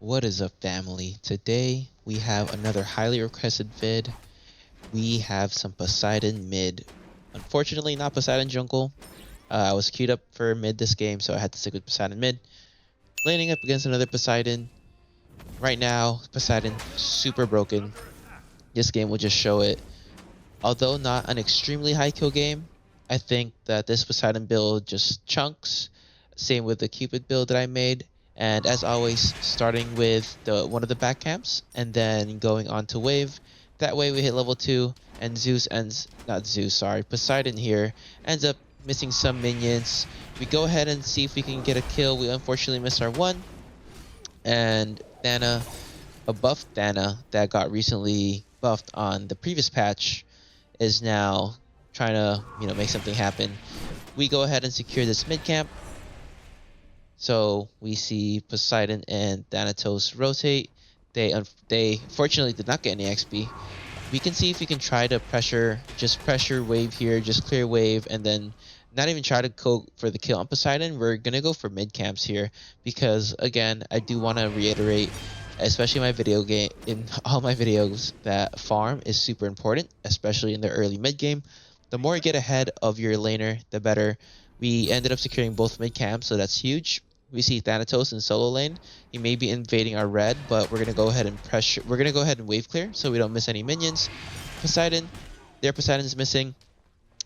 What is up, family? Today we have another highly requested vid. We have some Poseidon mid. Unfortunately, not Poseidon jungle. I was queued up for mid this game, so I had to stick with Poseidon mid. Laning up against another Poseidon. Right now, Poseidon super broken. This game will just show it. Although not an extremely high kill game, I think that this Poseidon build just chunks. Same with the Cupid build that I made. And as always, starting with one of the back camps and then going on to wave. That way we hit level 2 and Poseidon here ends up missing some minions. We go ahead and see if we can get a kill. We unfortunately missed our one. And Thana, a buff Thana that got recently buffed on the previous patch, is now trying to, make something happen. We go ahead and secure this mid camp. So we see Poseidon and Thanatos rotate. They fortunately did not get any XP. We can see if we can try to pressure wave here, just clear wave, and then not even try to go for the kill on Poseidon. We're gonna go for mid camps here because, again, I do want to reiterate, especially in all my videos, that farm is super important, especially in the early mid game. The more you get ahead of your laner, the better. We ended up securing both mid camps, so that's huge. We see Thanatos in solo lane. He may be invading our red, but we're gonna go ahead and pressure. We're gonna go ahead and wave clear so we don't miss any minions. Their Poseidon's missing.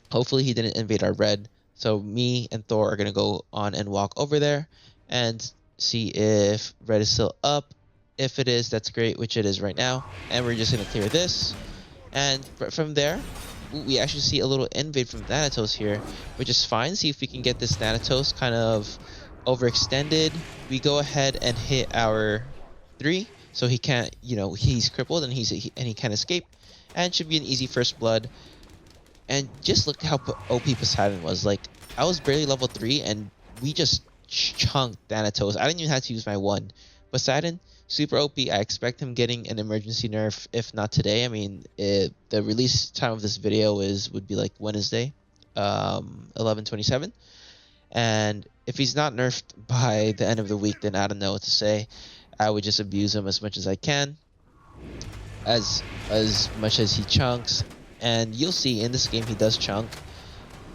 Hopefully he didn't invade our red. So me and Thor are gonna go on and walk over there and see if red is still up. If it is, that's great, which it is right now. And we're just gonna clear this. And from there, we actually see a little invade from Thanatos here, which is fine. See if we can get this Thanatos kind of overextended. We go ahead and hit our 3, so he can't, he's crippled and he can't escape, and should be an easy first blood. And just look how OP Poseidon was. Like, I was barely level 3 and we just chunked Thanatos. I didn't even have to use my 1. Poseidon, super OP. I expect him getting an emergency nerf, if not today. I mean, the release time of this video would be like Wednesday, 11/27. And if he's not nerfed by the end of the week, then I don't know what to say. I would just abuse him as much as I can, as much as he chunks. And you'll see in this game he does chunk.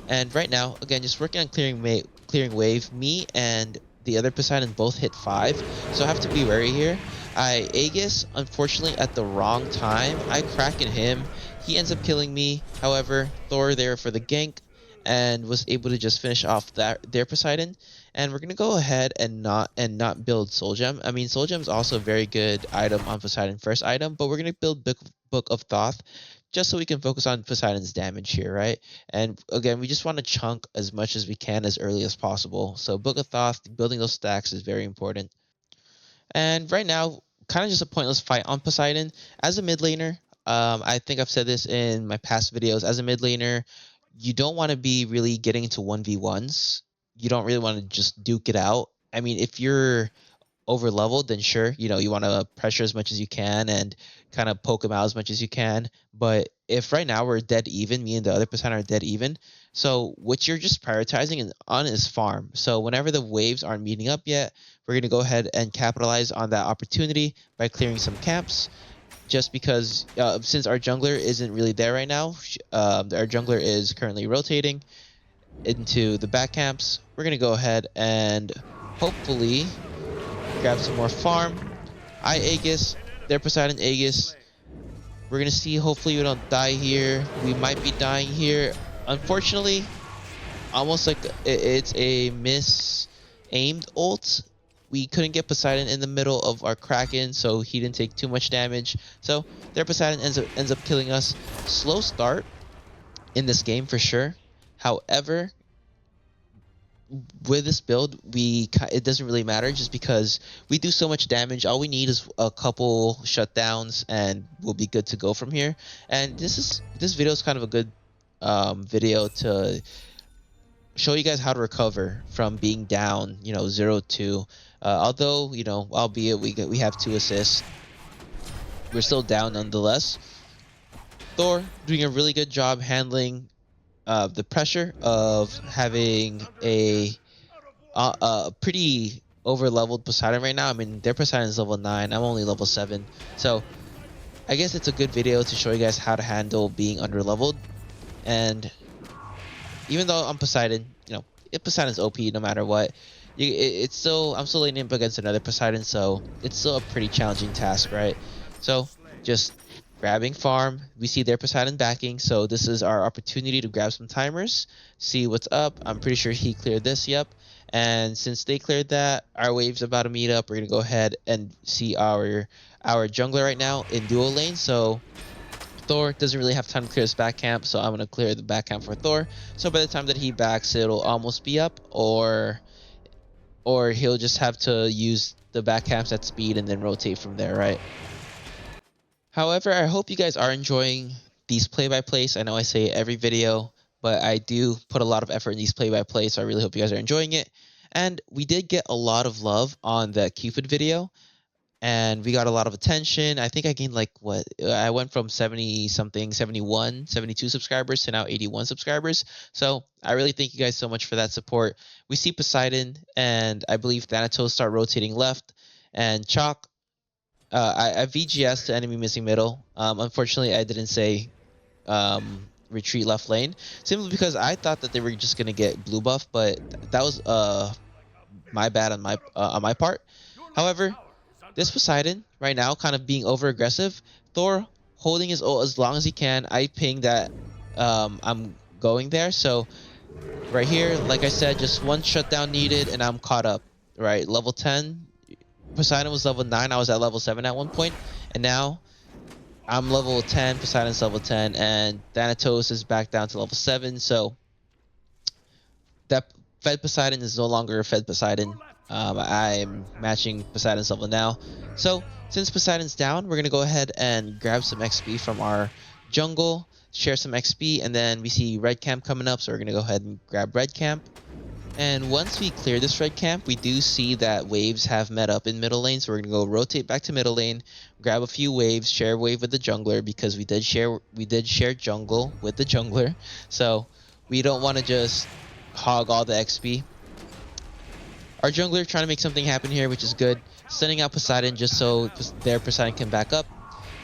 And right now, again, just working on clearing wave. Me and the other Poseidon both hit 5, so I have to be wary here. I Aegis, unfortunately, at the wrong time. I Kraken him. He ends up killing me. However, Thor there for the gank and was able to just finish off their Poseidon. And we're gonna go ahead and not build Soul Gem. I mean, Soul Gem is also a very good item on Poseidon, first item, but we're gonna build Book of Thoth just so we can focus on Poseidon's damage here, right? And again, we just want to chunk as much as we can as early as possible. So Book of Thoth, building those stacks is very important. And right now, kind of just a pointless fight on Poseidon. As a mid laner, I think I've said this in my past videos, as a mid laner, you don't want to be really getting into 1v1s. You don't really want to just duke it out. I mean, if you're over leveled, then sure, you want to pressure as much as you can and kind of poke him out as much as you can. But if right now we're dead even, me and the other percent are dead even, so what you're just prioritizing on is farm. So whenever the waves aren't meeting up yet, we're going to go ahead and capitalize on that opportunity by clearing some camps. Just because since our jungler isn't really there right now, our jungler is currently rotating into the back camps. We're going to go ahead and hopefully grab some more farm. I Aegis, their Poseidon Aegis. We're gonna see, hopefully we don't die here. We might be dying here. Unfortunately, almost like it's a aimed ult. We couldn't get Poseidon in the middle of our Kraken, so he didn't take too much damage. So their Poseidon ends up killing us. Slow start in this game for sure. However, with this build, it doesn't really matter just because we do so much damage. All we need is a couple shutdowns and we'll be good to go from here. And this video is kind of a good video to show you guys how to recover from being down, 0-2. Although, albeit we have 2 assists, we're still down nonetheless. Thor doing a really good job handling the pressure of having a pretty over leveled Poseidon right now. I mean, their Poseidon is level 9. I'm only level 7. So I guess it's a good video to show you guys how to handle being under leveled. And even though I'm Poseidon, you know, if Poseidon's OP no matter what, it's still, I'm still laning up against another Poseidon, so it's still a pretty challenging task, right? So just grabbing farm. We see their Poseidon backing, so this is our opportunity to grab some timers, see what's up. I'm pretty sure he cleared this, yep. And since they cleared that, our wave's about to meet up. We're gonna go ahead and see our jungler right now in duo lane. So Thor doesn't really have time to clear his back camp, so I'm going to clear the back camp for Thor. So by the time that he backs, it'll almost be up, or he'll just have to use the back camps at speed and then rotate from there, right? However, I hope you guys are enjoying these play-by-plays. I know I say it every video, but I do put a lot of effort in these play-by-plays, so I really hope you guys are enjoying it. And we did get a lot of love on the Cupid video, and we got a lot of attention. I think I gained like what? I went from 70 something, 71, 72 subscribers to now 81 subscribers. So I really thank you guys so much for that support. We see Poseidon and I believe Thanatos start rotating left, and Chalk. I VGS to enemy missing middle. Unfortunately, I didn't say retreat left lane simply because I thought that they were just gonna get blue buff, but that was my bad on my part. However, this Poseidon right now kind of being over aggressive. Thor holding his ult as long as he can. I ping that I'm going there. So right here, like I said, just one shutdown needed and I'm caught up. Right, level 10. Poseidon was level 9. I was at level 7 at one point, and now I'm level 10. Poseidon's level 10, and Thanatos is back down to level 7. So that Fed Poseidon is no longer a Fed Poseidon. I'm matching Poseidon's level now. So since Poseidon's down, we're going to go ahead and grab some XP from our jungle, share some XP, and then we see red camp coming up, so we're going to go ahead and grab red camp. And once we clear this red camp, we do see that waves have met up in middle lane, so we're going to go rotate back to middle lane, grab a few waves, share a wave with the jungler, because we did share jungle with the jungler. So we don't want to just hog all the XP. Our jungler trying to make something happen here, which is good. Sending out Poseidon just so their Poseidon can back up.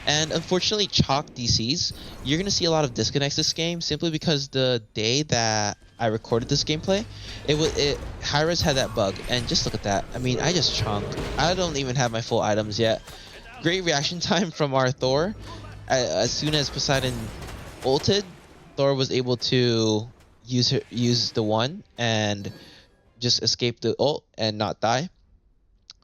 And unfortunately, Chalk DCs. You're going to see a lot of disconnects this game simply because the day that I recorded this gameplay, Hi-Rez had that bug. And just look at that. I mean, I just chunked. I don't even have my full items yet. Great reaction time from our Thor. As soon as Poseidon ulted, Thor was able to use the one and just escape the ult and not die.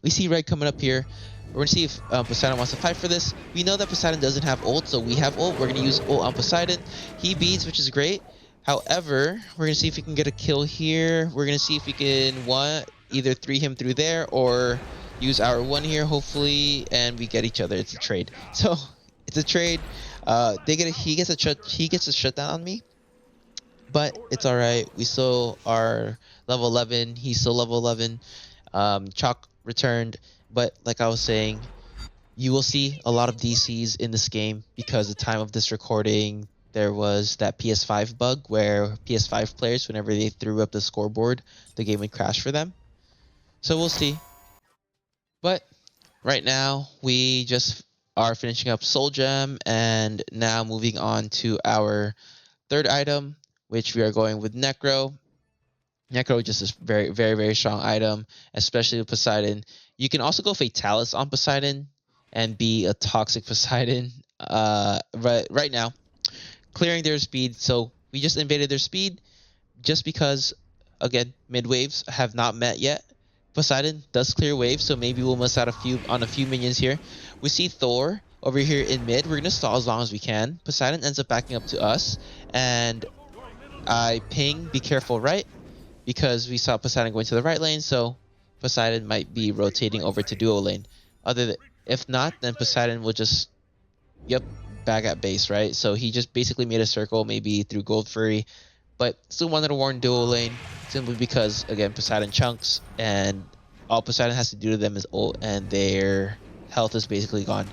We see red coming up here. We're going to see if Poseidon wants to fight for this. We know that Poseidon doesn't have ult, so we have ult. We're going to use ult on Poseidon. He beats, which is great. However, we're going to see if we can get a kill here. We're going to see if we can either 3 him through there or use our 1 here, hopefully, and we get each other. It's a trade. So, it's a trade. He gets a shutdown on me. But it's alright. We still are level 11. He's still level 11. Chalk returned. But like I was saying, you will see a lot of DCs in this game because the time of this recording, there was that PS5 bug where PS5 players, whenever they threw up the scoreboard, the game would crash for them. So we'll see. But right now, we just are finishing up Soul Gem and now moving on to our third item, which we are going with Necro. Necro just is very, very, very strong item, especially with Poseidon. You can also go Fatalis on Poseidon and be a toxic Poseidon right now. Clearing their speed, so we just invaded their speed just because, again, mid waves have not met yet. Poseidon does clear waves, so maybe we'll miss out on a few minions here. We see Thor over here in mid. We're going to stall as long as we can. Poseidon ends up backing up to us, and I ping, be careful right, because we saw Poseidon going to the right lane, so Poseidon might be rotating over to duo lane. If not, then Poseidon will just, back at base, right? So he just basically made a circle, maybe through Gold Fury, but still wanted to warn duo lane, simply because, again, Poseidon chunks, and all Poseidon has to do to them is ult, and their health is basically gone.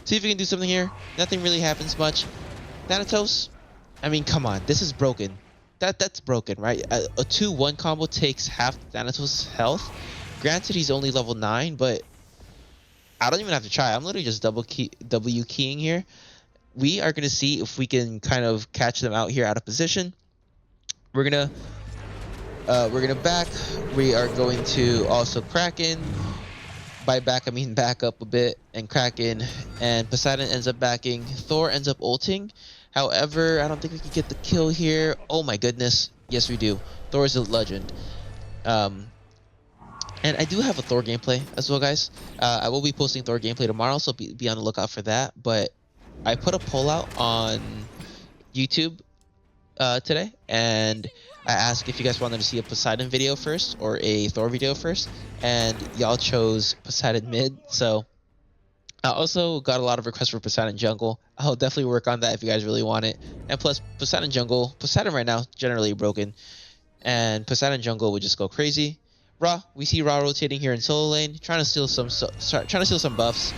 See if we can do something here. Nothing really happens much. Thanatos, I mean, come on, this is broken. That's broken, right? A 2-1 combo takes half Thanatos' health. Granted, he's only level 9, but I don't even have to try. I'm literally just W keying here. We are gonna see if we can kind of catch them out here out of position. We're gonna back. We are going to also crack in. By back, I mean back up a bit and crack in. And Poseidon ends up backing. Thor ends up ulting. However, I don't think we can get the kill here. Oh my goodness. Yes, we do. Thor is a legend. And I do have a Thor gameplay as well, guys. I will be posting Thor gameplay tomorrow, so be on the lookout for that. But I put a poll out on YouTube today, and I asked if you guys wanted to see a Poseidon video first or a Thor video first, and y'all chose Poseidon mid. So I also got a lot of requests for Poseidon jungle. I'll definitely work on that if you guys really want it. And plus, Poseidon jungle, Poseidon right now generally broken, and Poseidon jungle would just go crazy. Ra, we see Ra rotating here in solo lane, trying to steal some buffs.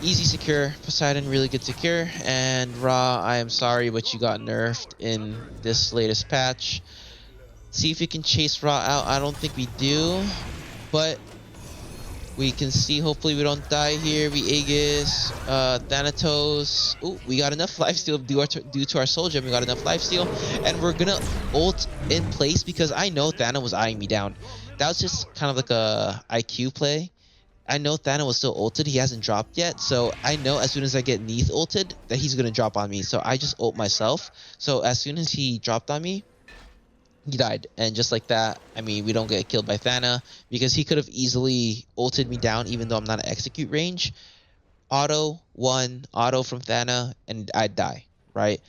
Easy secure. Poseidon really good secure. And Ra, I am sorry, but you got nerfed in this latest patch. See if we can chase Ra out. I don't think we do, but we can see. Hopefully we don't die here. We Aegis, Thanatos. Ooh, we got enough lifesteal due to our soul gem. We got enough lifesteal, and we're gonna ult in place because I know Thana was eyeing me down. That was just kind of like a IQ play. I know Thana was still ulted. He hasn't dropped yet, so I know as soon as I get Neath ulted that he's gonna drop on me. So I just ult myself. So as soon as he dropped on me, he died. And just like that, I mean, we don't get killed by Thana because he could have easily ulted me down even though I'm not at execute range. Auto from Thana, and I'd die, right?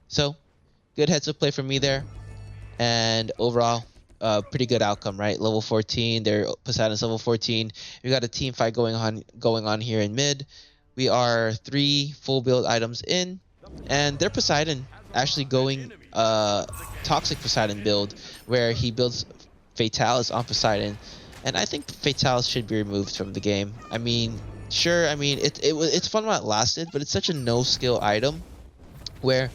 So good heads up play from me there, and overall pretty good outcome, right? Level 14, they're Poseidon's level 14. We got a team fight going on here in mid. We are 3 full build items in, and their Poseidon actually going toxic Poseidon build where he builds Fatalis on Poseidon, and I think Fatalis should be removed from the game. I mean, sure, I mean it's fun while it lasted, but it's such a no skill item where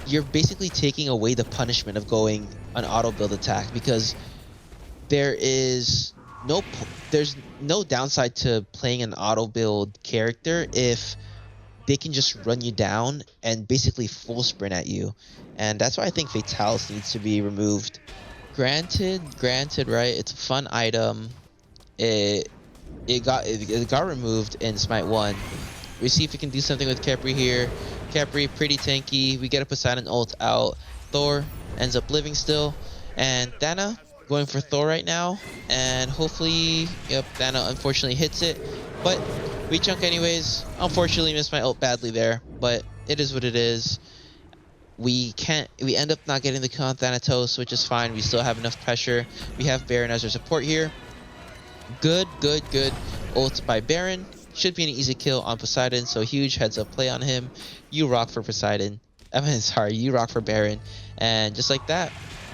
you're basically taking away the punishment of going an auto build attack, because there's no downside to playing an auto build character if they can just run you down and basically full sprint at you. And that's why I think Fatalis needs to be removed. Granted, right? It's a fun item. It got removed in Smite 1. We see if we can do something with Khepri here. Khepri, pretty tanky. We get a Poseidon ult out. Thor ends up living still. And Thana going for Thor right now. And hopefully, yep, Thana unfortunately hits it. But we chunk anyways. Unfortunately missed my ult badly there. But it is what it is. We end up not getting the kill on Thanatos, which is fine. We still have enough pressure. We have Baron as our support here. Good ult by Baron. Should be an easy kill on Poseidon, so huge heads up play on him. You rock for Poseidon. I mean, sorry, you rock for Baron. And just like that,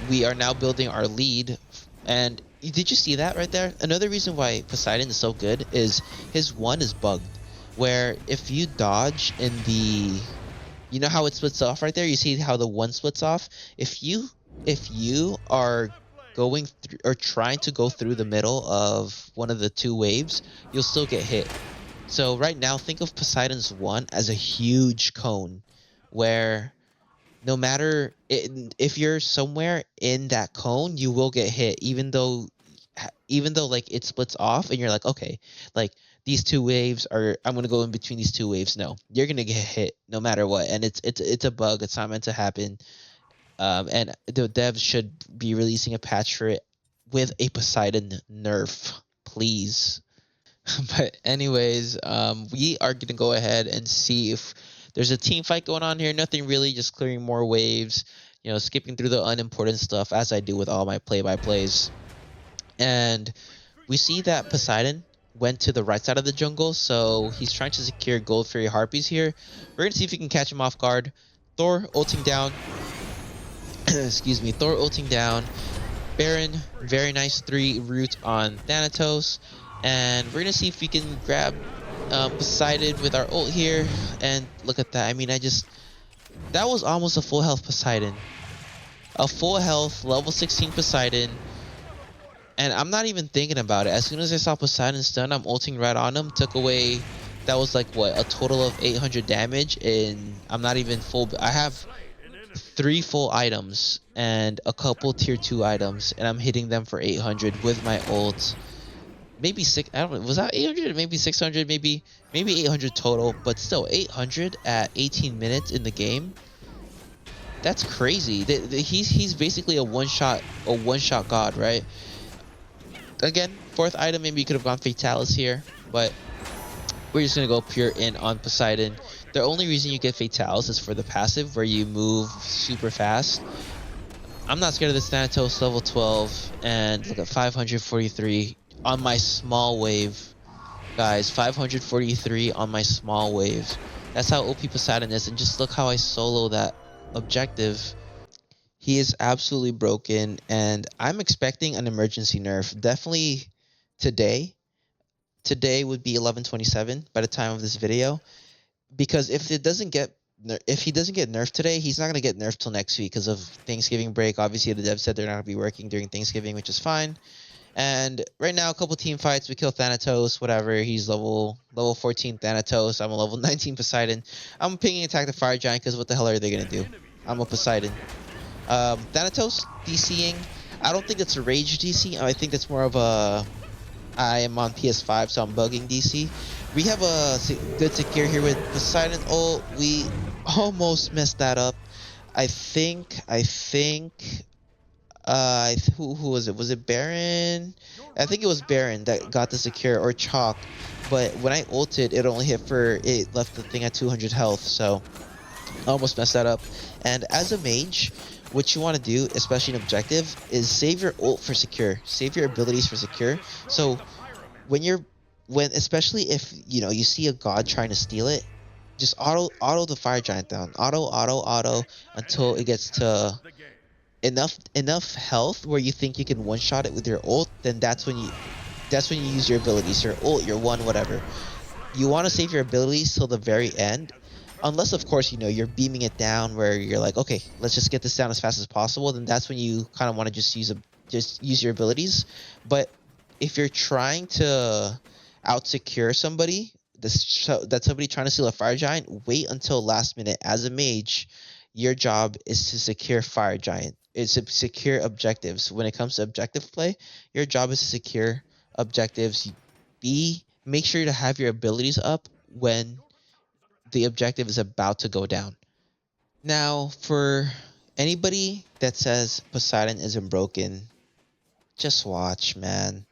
we are now building our lead. And did you see that right there? Another reason why Poseidon is so good is his 1 is bugged. Where if you dodge in the... You know how it splits off right there? You see how the 1 splits off? If you are going through or trying to go through the middle of one of the 2 waves, you'll still get hit. So right now, think of Poseidon's 1 as a huge cone, where no matter if you're somewhere in that cone, you will get hit, even though like it splits off, and you're like, okay, like these 2 waves are, I'm gonna go in between these 2 waves. No, you're gonna get hit no matter what, and it's a bug. It's not meant to happen. And the devs should be releasing a patch for it with a Poseidon nerf, please. But anyways, we are gonna go ahead and see if there's a team fight going on here. Nothing really, just clearing more waves, you know, skipping through the unimportant stuff as I do with all my play-by-plays. And we see that Poseidon went to the right side of the jungle, so he's trying to secure Gold Fairy Harpies here. We're gonna see if we can catch him off guard. Thor ulting down. Excuse me, Thor ulting down. Baron, very nice 3 root on Thanatos. And we're gonna see if we can grab Poseidon with our ult here. And look at that. I mean, that was almost a full health Poseidon. A full health, level 16 Poseidon. And I'm not even thinking about it. As soon as I saw Poseidon stun, I'm ulting right on him. Took away, that was like what, a total of 800 damage. And I'm not even full. I have 3 full items and a couple tier 2 items, and I'm hitting them for 800 with my ult. Maybe 6. I don't know. Was that 800? Maybe 600. Maybe 800 total. But still, 800 at 18 minutes in the game. That's crazy. He's basically a one shot god, right? Again, 4th item, maybe you could have gone Fatalis here, but we're just gonna go pure in on Poseidon. The only reason you get Fatalis is for the passive, where you move super fast. I'm not scared of this Thanatos level 12, and look at 543 on my small wave. Guys, 543 on my small wave. That's how OP Poseidon is, and just look how I solo that objective. He is absolutely broken, and I'm expecting an emergency nerf. Definitely today. Today would be 11/27 by the time of this video, because if he doesn't get nerfed today, he's not gonna get nerfed till next week because of Thanksgiving break. Obviously, the devs said they're not gonna be working during Thanksgiving, which is fine. And right now, a couple team fights, we kill Thanatos, whatever. He's level 14 Thanatos. I'm a level 19 Poseidon. I'm pinging attack the Fire Giant because what the hell are they gonna do? I'm a Poseidon. Thanatos DCing. I don't think it's a rage DC. I think that's more of a. I am on PS5, so I'm bugging DC. We have a good secure here with Poseidon. Oh, we almost messed that up. I think. Who was it? Was it Baron? I think it was Baron that got the secure, or Chalk. But when I ulted, it only hit for, it left the thing at 200 health. So I almost messed that up. And as a mage, what you want to do, especially in objective, is save your ult for secure. Save your abilities for secure. So especially if you see a god trying to steal it, just auto the Fire Giant down. Auto until it gets to enough health where you think you can one shot it with your ult. Then that's when you use your abilities, your ult, your one, whatever. You want to save your abilities till the very end, unless of course you're beaming it down where you're like, okay, let's just get this down as fast as possible. Then that's when you kind of want to just use your abilities. But if you're trying to out secure somebody, that's somebody trying to steal a Fire Giant, wait until last minute. As a mage, your job is to secure Fire Giant. It's to secure objectives. When it comes to objective play, your job is to secure objectives. Make sure to have your abilities up when the objective is about to go down. Now, for anybody that says Poseidon isn't broken, just watch, man.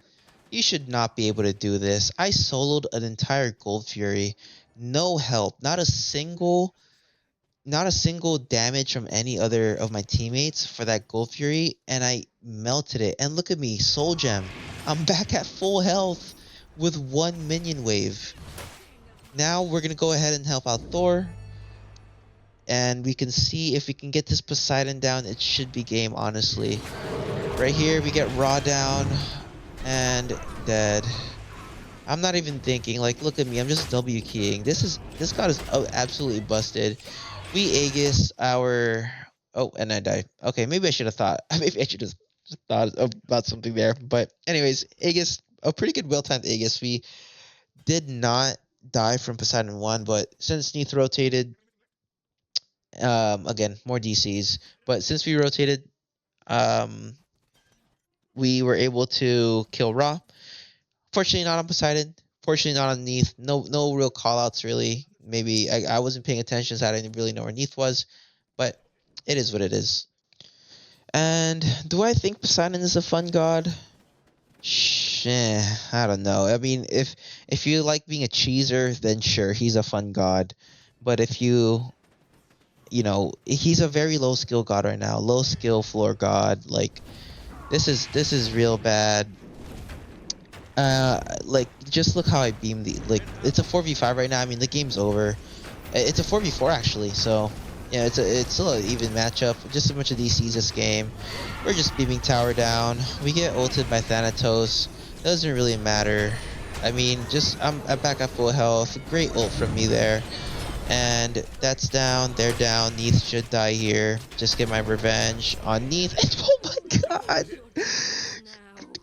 You should not be able to do this. I soloed an entire Gold Fury, no help, not a single damage from any other of my teammates for that Gold Fury, and I melted it. And look at me, Soul Gem. I'm back at full health with 1 minion wave. Now we're gonna go ahead and help out Thor, and we can see if we can get this Poseidon down. It should be game, honestly. Right here, we get Raw down and dead. I'm not even thinking. Like, look at me. I'm just W keying. This god is absolutely busted. We Aegis our. Oh, and I died. Okay, maybe I should have thought. Maybe I should have thought about something there. But anyways, Aegis, a pretty good well-timed Aegis. We did not die from Poseidon 1, but since Neath rotated, again, more DCs. But since we rotated, we were able to kill Ra. Fortunately, not on Poseidon. Fortunately, not on Neath. No real callouts, really. Maybe I wasn't paying attention, so I didn't really know where Neath was. But it is what it is. And do I think Poseidon is a fun god? I don't know. I mean, if you like being a cheeser, then sure, he's a fun god. But if he's a very low skill god right now. Low skill floor god. Like, this is real bad. Like, just look how I beamed it's a 4v5 right now. I mean, the game's over. It's a 4v4 actually, so yeah, it's still an even matchup. Just a bunch of DCs this game. We're just beaming tower down. We get ulted by Thanatos. Doesn't really matter. I mean, I'm back at full health. Great ult from me there. And that's down. They're down. Neath should die here. Just get my revenge on Neath. Oh my god!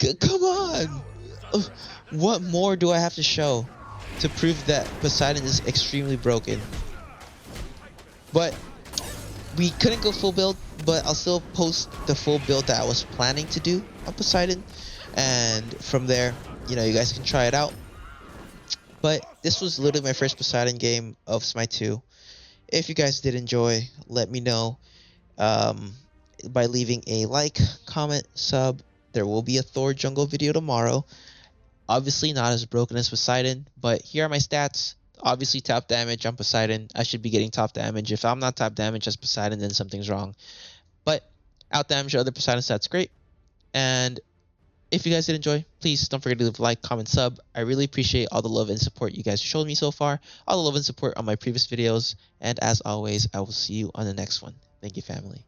Come on! What more do I have to show to prove that Poseidon is extremely broken? But we couldn't go full build, but I'll still post the full build that I was planning to do on Poseidon. And from there, you know, you guys can try it out. But this was literally my first Poseidon game of Smite 2. If you guys did enjoy, let me know by leaving a like, comment, sub. There will be a Thor jungle video tomorrow. Obviously not as broken as Poseidon, but here are my stats. Obviously top damage on Poseidon. I should be getting top damage. If I'm not top damage as Poseidon, then something's wrong. But out damage other Poseidon stats, great. And if you guys did enjoy, please don't forget to leave a like, comment, sub. I really appreciate all the love and support you guys showed me so far. All the love and support on my previous videos. And as always, I will see you on the next one. Thank you, family.